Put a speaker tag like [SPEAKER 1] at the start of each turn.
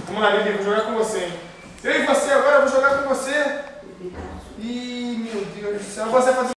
[SPEAKER 1] Vamos lá, Lili, vou jogar com você, hein? Eu e você agora, eu vou jogar com você. Ih, meu Deus do céu, você vai fazer